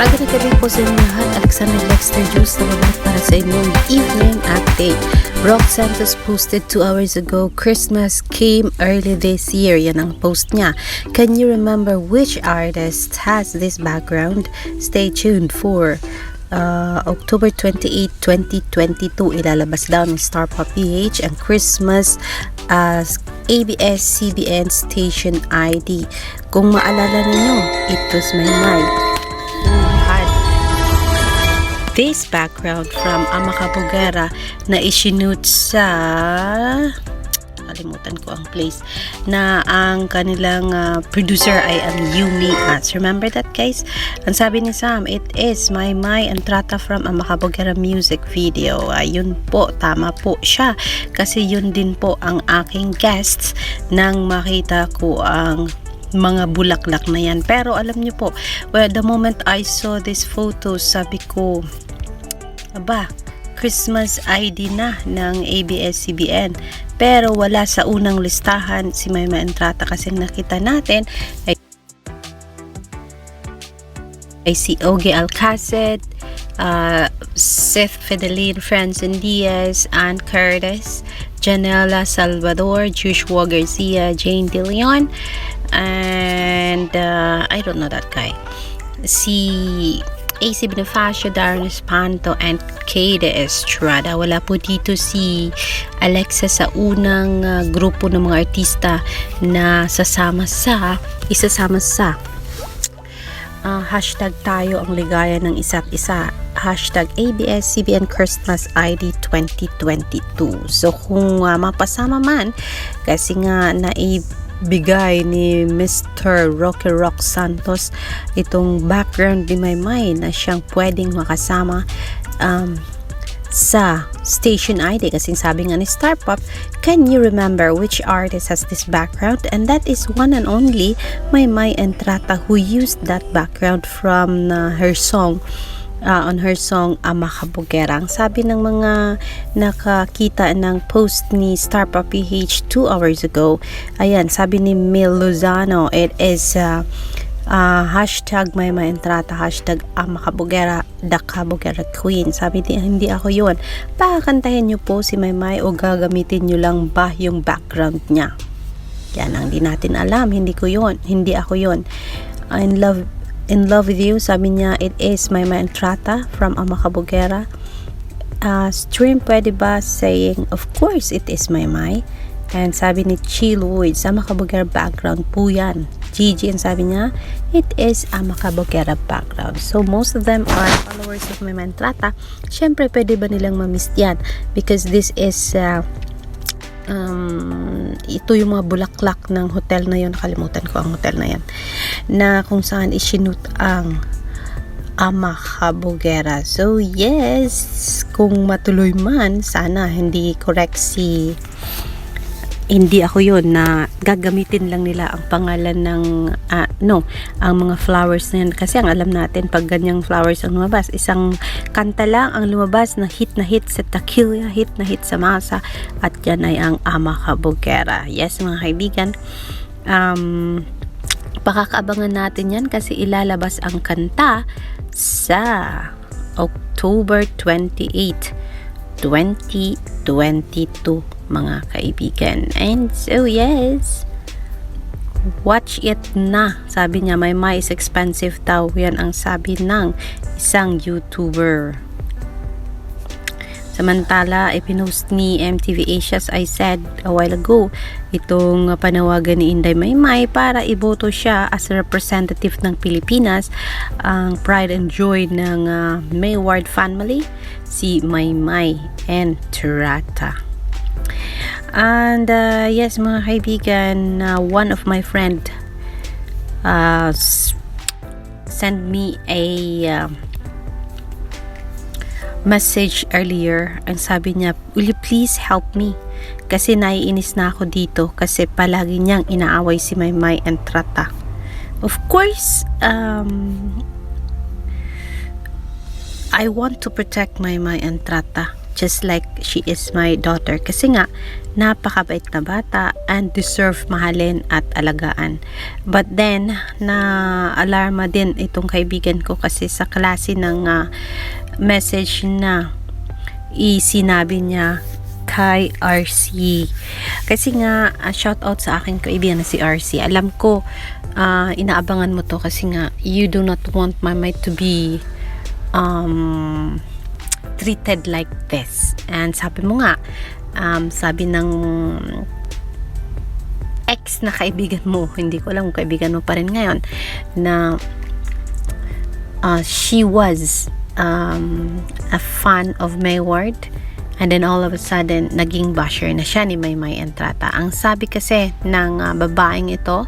Magandang gabi po sa inyo lahat. Alexander Lexter Juice na babalik para sa inyong evening update. Rock Santos posted 2 hours ago, Christmas came early this year. Yan ang post niya. Can you remember which artist has this background? Stay tuned for October 28, 2022. Ilalabas daw ng Star Pop PH ang Christmas ABS-CBN station ID. Kung maalala ninyo, it was my mind. This background from Amaka Bugera na isinute sa kalimutan ko ang place na ang kanilang producer ay ang Yumi Ats. Remember that, guys? Ang sabi ni Sam, it is my Entrata from Amaka Bugera music video. Yun po, tama po siya kasi yun din po ang aking guests nang makita ko ang mga bulaklak na yan. Pero alam niyo po, well, the moment I saw this photo, sabi ko, aba, Christmas ID na ng ABS-CBN. Pero wala sa unang listahan si Mayma Entrata kasi nakita natin ay si Ogie Alcacid, Seth Fidelin, Francine Diaz, Ann Curtis, Janela Salvador, Joshua Garcia, Jane De Leon, and I don't know that guy. Si AC Bonifacio, Darren Espanto, and Kade Estrada. Wala po dito si Alexa sa unang grupo ng mga artista na isasama sa hashtag tayo ang ligaya ng isa't isa, hashtag ABS-CBN Christmas ID 2022. So kung mapasama man, kasi nga naibigay ni Mr. Rocky Rock Santos itong background ni Maymay na siyang pwedeng makasama sa station ID kasi sabi nga ni Star Pop, can you remember which artist has this background? And that is one and only Maymay Entrata who used that background from her song on her song Amaka Bugera. Ang sabi ng mga nakakita ng post ni Star Pop PH 2 hours ago, ayan, sabi ni Mil Lozano, it is hashtag Mayma Entrata, hashtag Amaka Bugera, the Kabugera Queen. Sabi niya, hindi ako yun. Pakantahin nyo po si Maymay o gagamitin nyo lang ba yung background niya? Yan ang di natin alam. Hindi ako yun. In love with you, sabi niya, it is Mayma Entrata from Amaka Bugera. Stream pwede ba saying, of course it is Maymay. And sabi ni Chill Woods, Amaka Bugera background po yan. Gigi, and sabi niya, it is Amaka Bugera background. So most of them are followers of Mayma Entrata. Syempre pwede ba nilang ma-miss yan? Because this is ito yung mga bulaklak ng hotel na yun, nakalimutan ko ang hotel na yan, na kung saan isinut ang Amaka Bugera. So yes, kung matuloy man, sana hindi correct hindi ako yun, na gagamitin lang nila ang pangalan ng ang mga flowers na yan. Kasi ang alam natin, pag ganyang flowers ang lumabas, isang kanta lang ang lumabas na hit sa Taquilla, hit na hit sa Masa, at yan ay ang Amaka Bugera. Yes, mga kaibigan, pakakaabangan natin yan kasi ilalabas ang kanta sa October 28, 2022, mga kaibigan. And so yes, watch it na. Sabi niya, Maymay is expensive daw. Yan ang sabi ng isang YouTuber. Samantala, ipinost ni MTV Asia, as I said a while ago, itong panawagan ni Inday Maymay para iboto siya as a representative ng Pilipinas, ang pride and joy ng Mayward family, si Maymay Entrata. And yes, mga kaibigan, one of my friend sent me a message earlier. Ang sabi niya, will you please help me? Kasi naiinis na ako dito kasi palagi niyang inaaway si Maymay Entrata. Of course, I want to protect Maymay Entrata just like she is my daughter. Kasi nga, napakabait na bata and deserve mahalin at alagaan. But then, na-alarma din itong kaibigan ko kasi sa klase ng message na isinabi niya kay RC. Kasi nga, shout out sa aking kaibigan na si RC. Alam ko, inaabangan mo to kasi nga, you do not want Maymay to be treated like this. And sabi mo nga, sabi ng ex na kaibigan mo, hindi ko alam kung kaibigan mo pa rin ngayon, na she was a fan of Mayward. And then all of a sudden, naging basher na siya ni Maymay Entrata. Ang sabi kasi ng babaeng ito,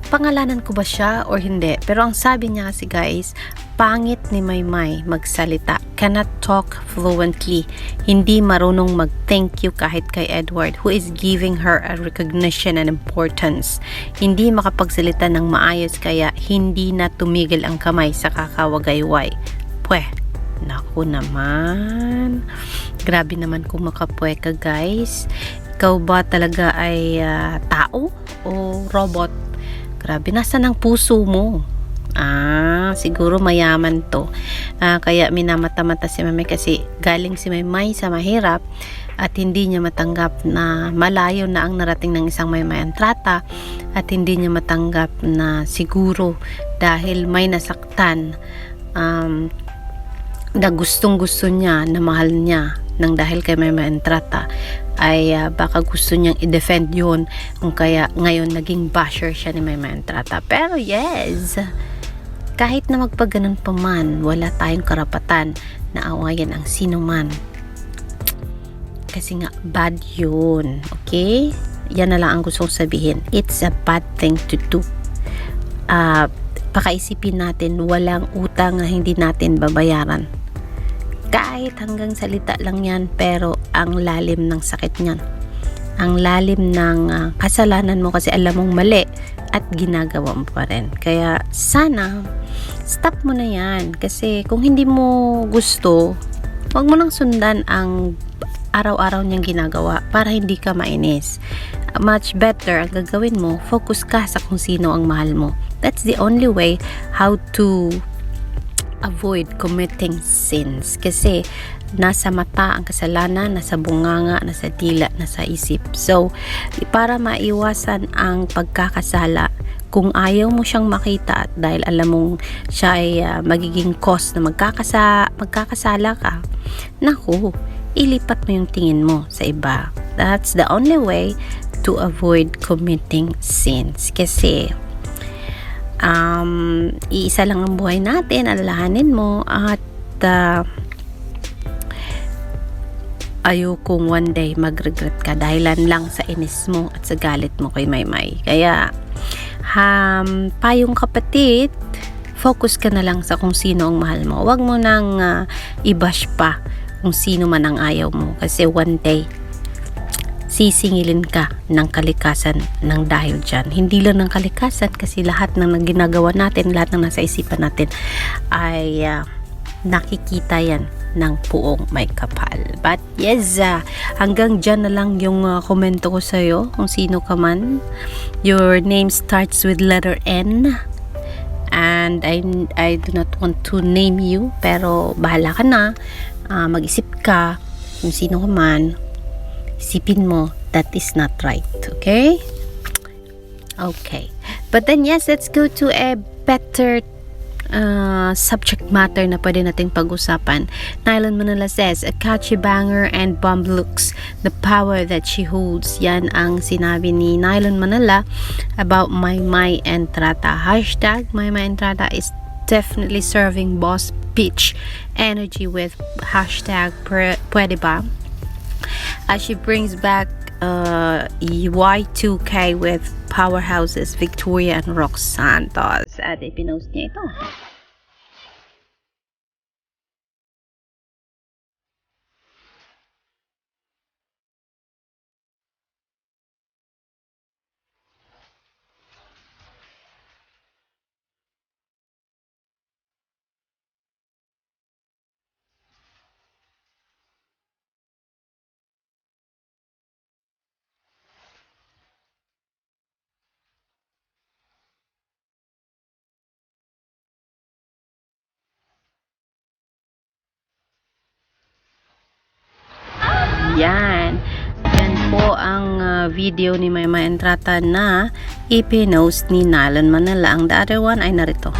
pangalanan ko ba siya or hindi? Pero ang sabi niya kasi guys, pangit ni Maymay magsalita. Cannot talk fluently. Hindi marunong mag-thank you kahit kay Edward, who is giving her a recognition and importance. Hindi makapagsalita ng maayos kaya hindi na tumigil ang kamay sa kakawagayway. Pweh. Naku naman. Grabe naman kung makapwe ka guys. Ikaw ba talaga ay tao o robot? Grabe, nasa ng puso mo? Siguro mayaman to. Kaya minamata-mata si Maymay kasi galing si Maymay sa mahirap at hindi niya matanggap na malayo na ang narating ng isang Maymay Entrata at hindi niya matanggap na siguro dahil may nasaktan na gustong-gusto niya, na mahal niya nang dahil kay Maymay Entrata ay baka gusto niyang i-defend yun kung kaya ngayon naging basher siya ni Maymay Entrata. Pero yes, kahit na magpaganon pa man, wala tayong karapatan na awayan ang sino man kasi nga bad yun. Okay, yan na lang ang gusto kong sabihin. It's a bad thing to do. Pakaisipin natin, walang utang na hindi natin babayaran. Kahit hanggang salita lang yan, pero ang lalim ng sakit niyan. Ang lalim ng kasalanan mo kasi alam mong mali at ginagawa mo pa rin. Kaya sana, stop mo na yan. Kasi kung hindi mo gusto, wag mo nang sundan ang araw-araw niyang ginagawa para hindi ka mainis. Much better, ang gagawin mo, focus ka sa kung sino ang mahal mo. That's the only way how to avoid committing sins. Kasi nasa mata ang kasalanan, nasa bunganga, nasa dila, nasa isip. So, para maiwasan ang pagkakasala, kung ayaw mo siyang makita at dahil alam mong siya ay magiging cause na magkakasala ka, naku, ilipat mo yung tingin mo sa iba. That's the only way to avoid committing sins. Kasi iisa lang ang buhay natin, alalahanin mo at ayokong one day mag-regret ka dahilan lang sa inis mo at sa galit mo kay Maymay. Kaya payong kapatid, focus ka na lang sa kung sino ang mahal mo. Huwag mo nang i-bash pa kung sino man ang ayaw mo kasi one day sisingilin ka ng kalikasan ng dahil dyan. Hindi lang ng kalikasan kasi lahat ng ginagawa natin, lahat ng nasa isipan natin ay nakikita yan ng puong may kapal. But yes, hanggang dyan na lang yung komento ko sa'yo kung sino ka man. Your name starts with letter N and I do not want to name you, pero bahala ka na. Mag-isip ka kung sino ka man. Isipin mo, that is not right. Okay? Okay. But then yes, let's go to a better subject matter na pwede nating pag-usapan. Nylon Manila says, a catchy banger and bomb looks, the power that she holds. Yan ang sinabi ni Nylon Manila about Maymay Entrata. Hashtag Maymay Entrata is definitely serving boss bitch energy with hashtag pwede ba? As she brings back Y2K with powerhouses Victoria and Rox Santos. At ipinost niya ito. Yan. Yan po ang video ni Maymay Entrata na ipinost ni Nylon Manila. Ang the other one ay narito.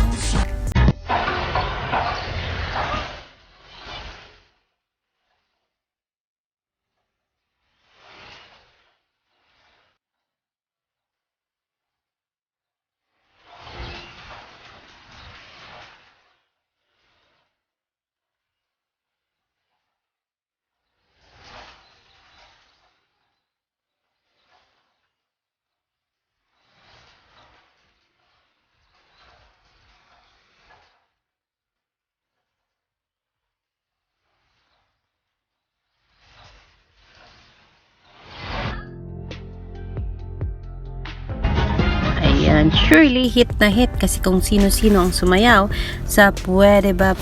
Ayan, surely hit na hit kasi kung sino-sino ang sumayaw sa Pwede Ba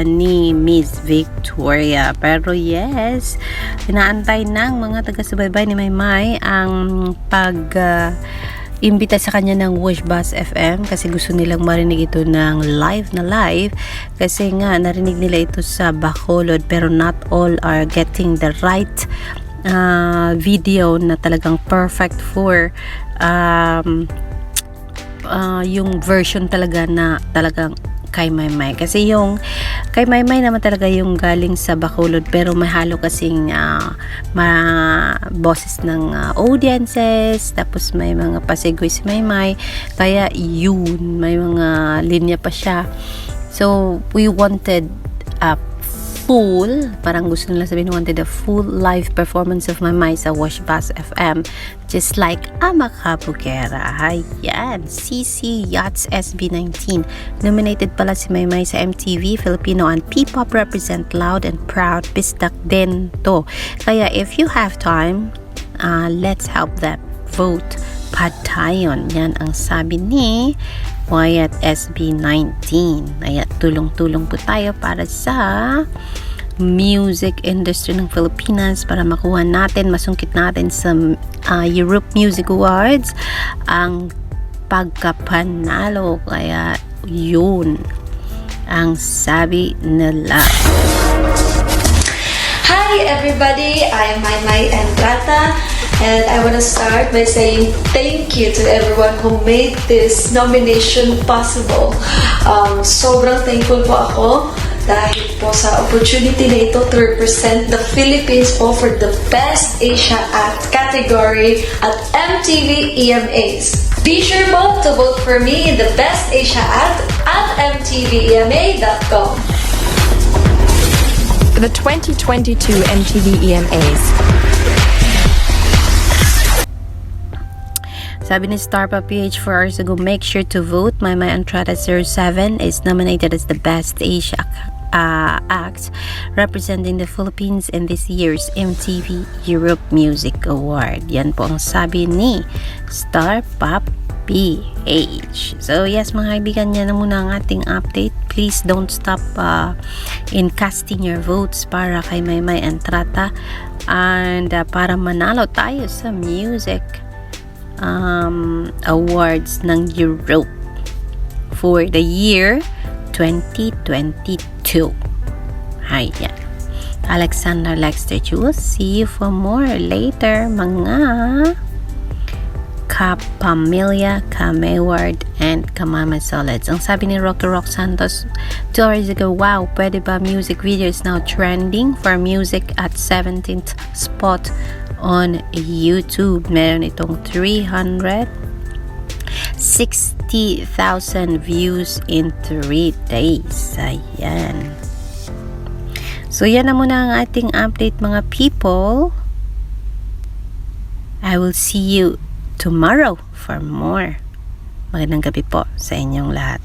ni Miss Victoria. Pero yes, inaantay ng mga taga-subaybay ni Maymay ang imbita sa kanya ng Wish Bus FM kasi gusto nilang marinig ito ng live kasi nga narinig nila ito sa Bacolod pero not all are getting the right video na talagang perfect for yung version talaga na talagang kay Maymay. Kasi yung kay Maymay naman talaga yung galing sa Bacolod pero may halo kasing boses ng audiences, tapos may mga pasegoy si Maymay, kaya yun, may mga linya pa siya. So we wanted a full, parang gusto nila sabihin, wanted a full live performance of Maymay sa Wish Bus FM, just like Amakabugera. Ayan, CC Yachts SB19. Nominated pala si Maymay sa MTV Filipino and P-pop Represent Loud and Proud Bistak din to. Kaya if you have time, let's help them vote. Padayon, yan ang sabi ni Wyatt SB19. Ayan, tulong-tulong po tayo para sa music industry ng Pilipinas para makuha natin, masungkit natin sa Europe Music Awards ang pagkapanalo. Kaya yun ang sabi nila. Hi everybody, I'm Maymay Entrata and I want to start by saying thank you to everyone who made this nomination possible. Sobrang thankful po ako dahil po sa opportunity na ito to represent the Philippines po for the Best Asia Act category at MTV EMAs. Be sure po to vote for me in the Best Asia Act at mtvema.com. The 2022 MTV EMAs. Sabi ni Starpa PH 4 hours ago, make sure to vote. Maymay Entrata 07 is nominated as the Best Asia Act representing the Philippines in this year's MTV Europe Music Award. Yan po ang sabi ni Starpa PH. So yes mga kaibigan, yan na muna ang ating update. Please don't stop in casting your votes para kay Maymay Entrata and para manalo tayo sa music awards ng Europe for the year 2022. Ayan. Alexander Lexter Jules, see you for more later mga Kapamilya, Kameward, and Kamama Solids. Ang sabi ni Rock to Rock Santos 2 hours ago, wow, Pwede Ba music video is now trending for music at 17th spot on YouTube. Meron itong 360,000 views in 3 days. Ayan. So yan na muna ang ating update mga people. I will see you tomorrow for more. Magandang gabi po sa inyong lahat.